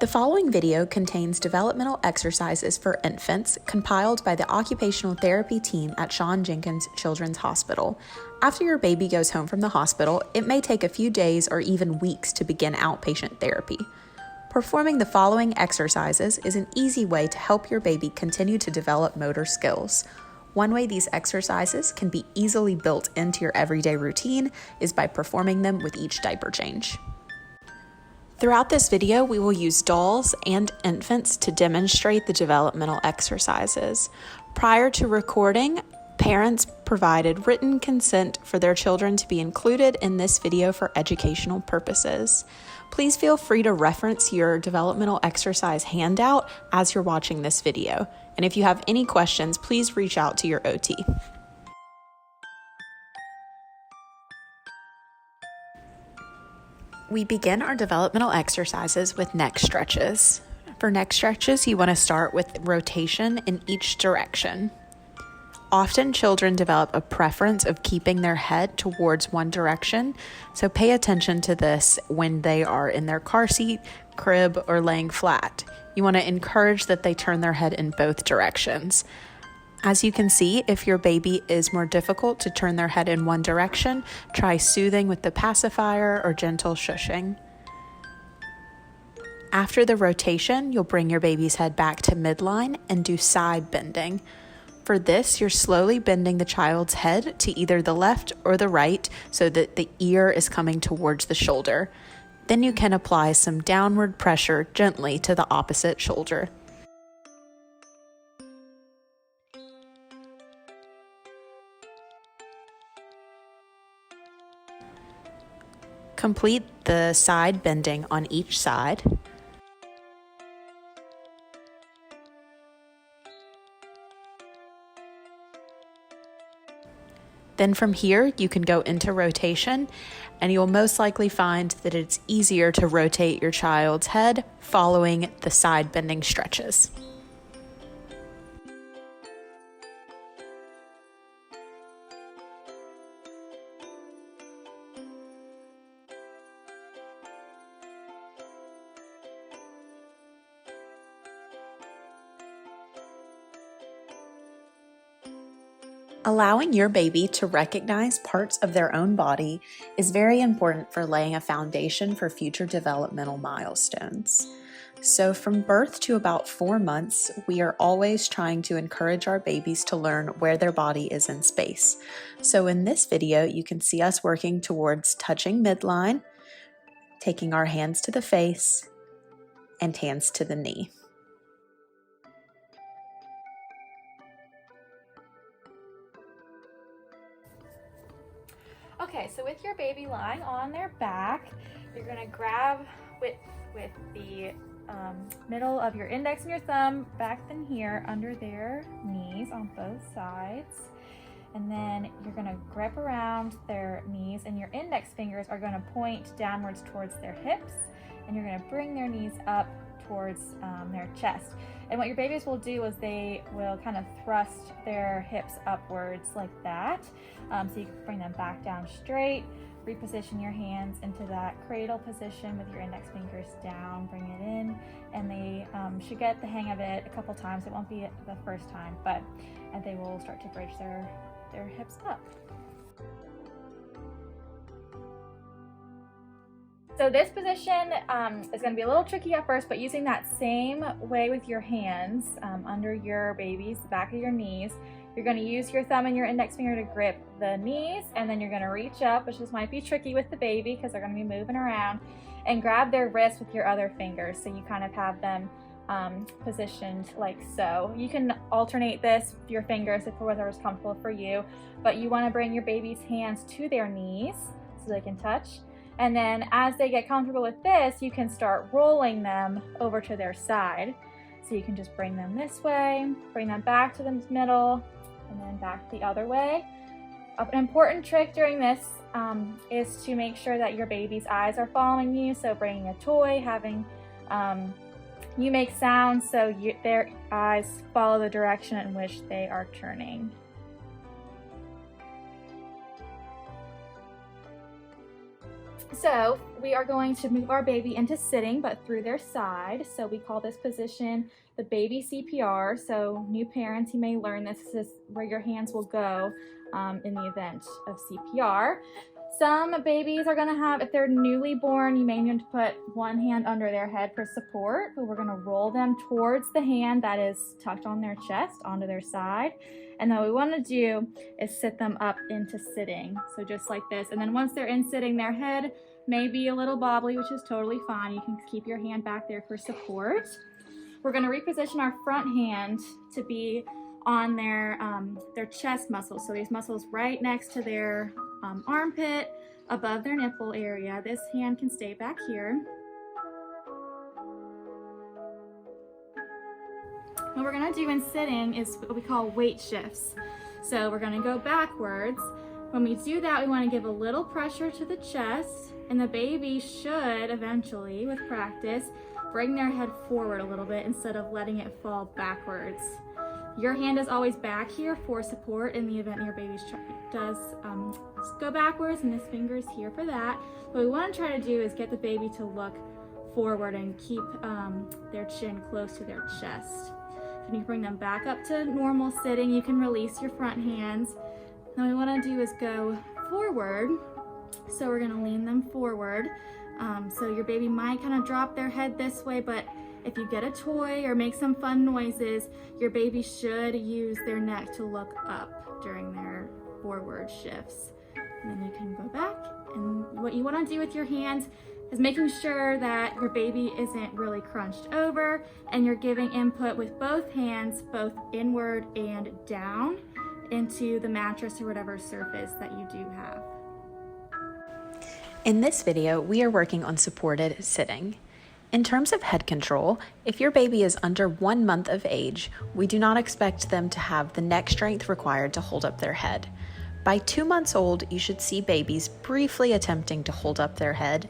The following video contains developmental exercises for infants compiled by the occupational therapy team at Shawn Jenkins Children's Hospital. After your baby goes home from the hospital, it may take a few days or even weeks to begin outpatient therapy. Performing the following exercises is an easy way to help your baby continue to develop motor skills. One way these exercises can be easily built into your everyday routine is by performing them with each diaper change. Throughout this video, we will use dolls and infants to demonstrate the developmental exercises. Prior to recording, parents provided written consent for their children to be included in this video for educational purposes. Please feel free to reference your developmental exercise handout as you're watching this video. And if you have any questions, please reach out to your OT. We begin our developmental exercises with neck stretches. For neck stretches, you want to start with rotation in each direction. Often children develop a preference of keeping their head towards one direction, so pay attention to this when they are in their car seat, crib, or laying flat. You want to encourage that they turn their head in both directions. As you can see, if your baby is more difficult to turn their head in one direction, try soothing with the pacifier or gentle shushing. After the rotation, you'll bring your baby's head back to midline and do side bending. For this, you're slowly bending the child's head to either the left or the right so that the ear is coming towards the shoulder. Then you can apply some downward pressure gently to the opposite shoulder. Complete the side bending on each side. Then from here, you can go into rotation, and you'll most likely find that it's easier to rotate your child's head following the side bending stretches. Allowing your baby to recognize parts of their own body is very important for laying a foundation for future developmental milestones. So from birth to about 4 months, we are always trying to encourage our babies to learn where their body is in space. So in this video, you can see us working towards touching midline, taking our hands to the face, and hands to the knee. Okay, so with your baby lying on their back, you're going to grab with the middle of your index and your thumb back in here under their knees on both sides. And then you're going to grip around their knees, and your index fingers are going to point downwards towards their hips, and you're going to bring their knees up towards their chest. And what your babies will do is they will kind of thrust their hips upwards like that. So you can bring them back down straight, reposition your hands into that cradle position with your index fingers down, bring it in, and they should get the hang of it a couple times. It won't be the first time, but they will start to bridge their hips up. So this position is going to be a little tricky at first, but using that same way with your hands under your baby's back of your knees, you're going to use your thumb and your index finger to grip the knees, and then you're going to reach up, which this might be tricky with the baby because they're going to be moving around, and grab their wrists with your other fingers. So you kind of have them positioned like so. You can alternate this with your fingers if whatever's comfortable for you, but you want to bring your baby's hands to their knees so they can touch. And then as they get comfortable with this, you can start rolling them over to their side. So you can just bring them this way, bring them back to the middle, and then back the other way. An important trick during this is to make sure that your baby's eyes are following you. So bringing a toy, having you make sounds so their eyes follow the direction in which they are turning. So we are going to move our baby into sitting, but through their side. So we call this position the baby CPR. So new parents, you may learn this is where your hands will go in the event of CPR. Some babies are going to have, if they're newly born, you may need to put one hand under their head for support, but we're going to roll them towards the hand that is tucked on their chest, onto their side. And then what we want to do is sit them up into sitting. So just like this. And then once they're in sitting, their head may be a little bobbly, which is totally fine. You can keep your hand back there for support. We're going to reposition our front hand to be on their chest muscles. So these muscles right next to their armpit, above their nipple area. This hand can stay back here. What we're going to do in sitting is what we call weight shifts. So we're going to go backwards. When we do that, we want to give a little pressure to the chest, and the baby should eventually, with practice, bring their head forward a little bit instead of letting it fall backwards. Your hand is always back here for support in the event your baby does go backwards, and this finger is here for that. What we want to try to do is get the baby to look forward and keep their chin close to their chest. If you bring them back up to normal sitting, you can release your front hands. Now what we want to do is go forward. So we're going to lean them forward. So your baby might kind of drop their head this way, but if you get a toy or make some fun noises, your baby should use their neck to look up during their forward shifts. And then you can go back. And what you want to do with your hands is making sure that your baby isn't really crunched over, and you're giving input with both hands, both inward and down into the mattress or whatever surface that you do have. In this video, we are working on supported sitting. In terms of head control, if your baby is under 1 month of age, we do not expect them to have the neck strength required to hold up their head. By 2 months old, you should see babies briefly attempting to hold up their head,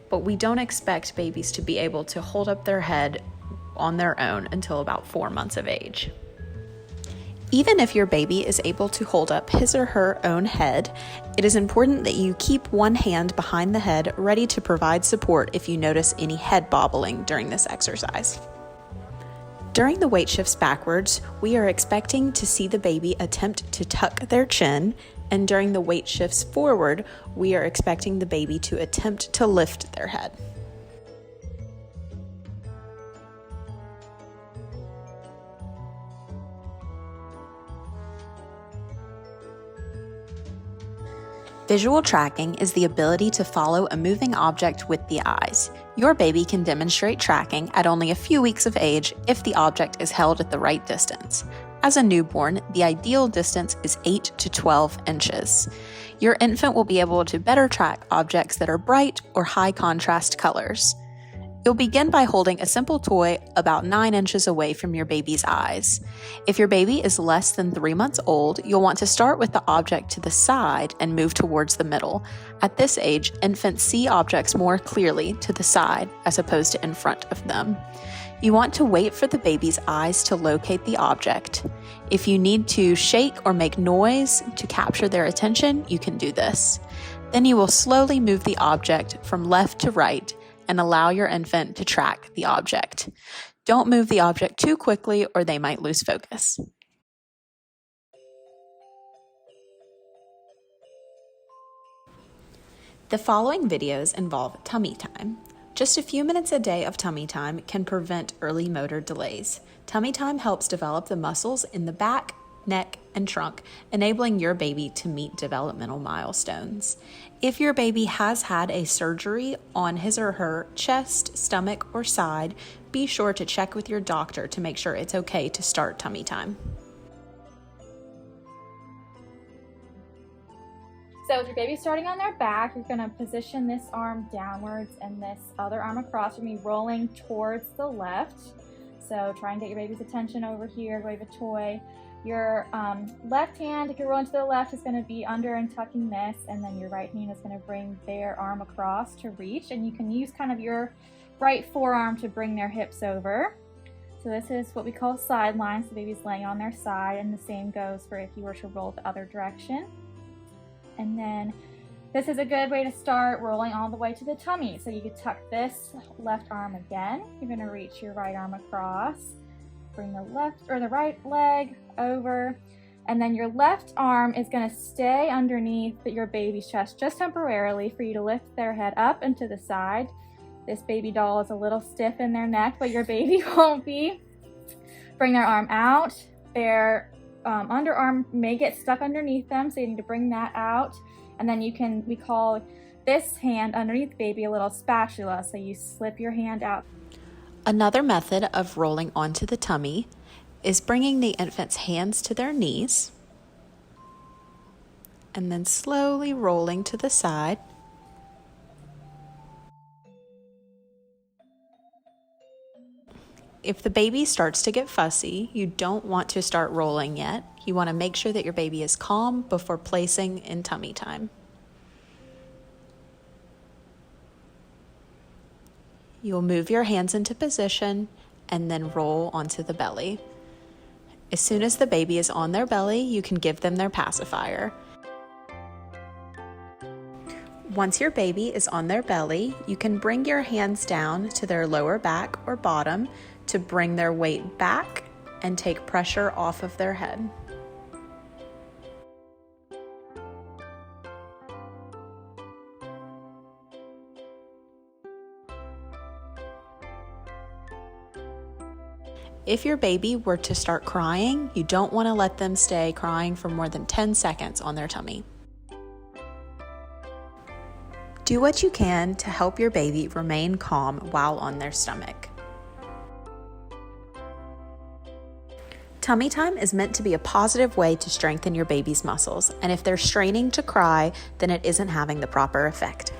but we don't expect babies to be able to hold up their head on their own until about 4 months of age. Even if your baby is able to hold up his or her own head, it is important that you keep one hand behind the head ready to provide support if you notice any head bobbling during this exercise. During the weight shifts backwards, we are expecting to see the baby attempt to tuck their chin, and during the weight shifts forward, we are expecting the baby to attempt to lift their head. Visual tracking is the ability to follow a moving object with the eyes. Your baby can demonstrate tracking at only a few weeks of age if the object is held at the right distance. As a newborn, the ideal distance is 8 to 12 inches. Your infant will be able to better track objects that are bright or high contrast colors. You'll begin by holding a simple toy about 9 inches away from your baby's eyes. If your baby is less than 3 months old, you'll want to start with the object to the side and move towards the middle. At this age, infants see objects more clearly to the side as opposed to in front of them. You want to wait for the baby's eyes to locate the object. If you need to shake or make noise to capture their attention, you can do this. Then you will slowly move the object from left to right and allow your infant to track the object. Don't move the object too quickly or they might lose focus. The following videos involve tummy time. Just a few minutes a day of tummy time can prevent early motor delays. Tummy time helps develop the muscles in the back, neck, and trunk, enabling your baby to meet developmental milestones. If your baby has had a surgery on his or her chest, stomach, or side, be sure to check with your doctor to make sure it's okay to start tummy time. So with your baby starting on their back, you're going to position this arm downwards and this other arm across from you, rolling towards the left. So try and get your baby's attention over here, wave a toy. Your left hand, if you're rolling to the left, is going to be under and tucking this, and then your right hand is going to bring their arm across to reach, and you can use kind of your right forearm to bring their hips over. So this is what we call sidelines. The baby's laying on their side, and the same goes for if you were to roll the other direction. And then This is a good way to start rolling all the way to the tummy. So you could tuck this left arm again. You're gonna reach your right arm across, bring the left or the right leg over, and then your left arm is gonna stay underneath your baby's chest just temporarily for you to lift their head up and to the side. This baby doll is a little stiff in their neck, but your baby won't be. Bring their arm out. Their underarm may get stuck underneath them, so you need to bring that out. And then we call this hand underneath the baby a little spatula, so you slip your hand out. Another method of rolling onto the tummy is bringing the infant's hands to their knees and then slowly rolling to the side. If the baby starts to get fussy, you don't want to start rolling yet. You want to make sure that your baby is calm before placing in tummy time. You'll move your hands into position and then roll onto the belly. As soon as the baby is on their belly, you can give them their pacifier. Once your baby is on their belly, you can bring your hands down to their lower back or bottom to bring their weight back and take pressure off of their head. If your baby were to start crying, you don't want to let them stay crying for more than 10 seconds on their tummy. Do what you can to help your baby remain calm while on their stomach. Tummy time is meant to be a positive way to strengthen your baby's muscles, and if they're straining to cry, then it isn't having the proper effect.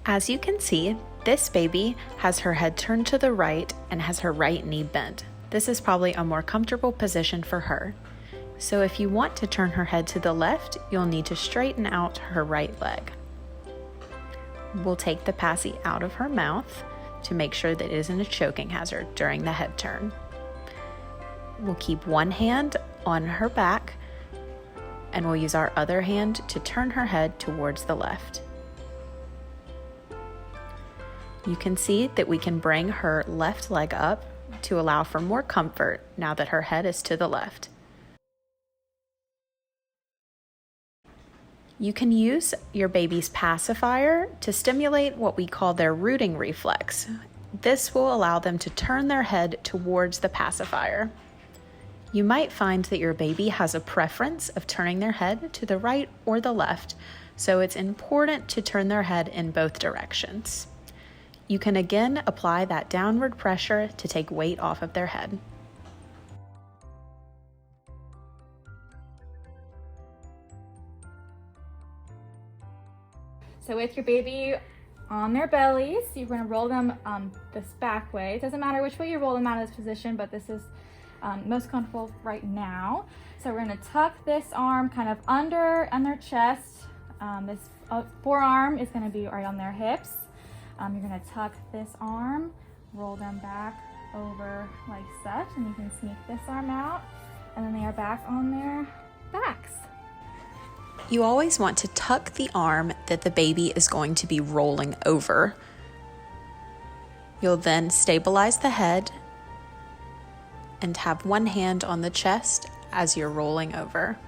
As you can see, this baby has her head turned to the right and has her right knee bent. This is probably a more comfortable position for her. So if you want to turn her head to the left, you'll need to straighten out her right leg. We'll take the passy out of her mouth to make sure that it isn't a choking hazard during the head turn. We'll keep one hand on her back and we'll use our other hand to turn her head towards the left. You can see that we can bring her left leg up to allow for more comfort now that her head is to the left. You can use your baby's pacifier to stimulate what we call their rooting reflex. This will allow them to turn their head towards the pacifier. You might find that your baby has a preference of turning their head to the right or the left, so it's important to turn their head in both directions. You can again apply that downward pressure to take weight off of their head. So with your baby on their bellies, you're going to roll them this back way. It doesn't matter which way you roll them out of this position, but this is most comfortable right now. So we're going to tuck this arm kind of under on their chest. This forearm is going to be right on their hips. You're going to tuck this arm, roll them back over like such, and you can sneak this arm out, and then they are back on their backs. You always want to tuck the arm that the baby is going to be rolling over. You'll then stabilize the head and have one hand on the chest as you're rolling over.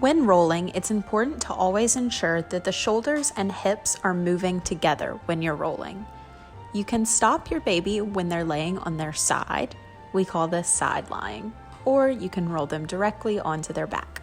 When rolling, it's important to always ensure that the shoulders and hips are moving together when you're rolling. You can stop your baby when they're laying on their side. We call this side lying, or you can roll them directly onto their back.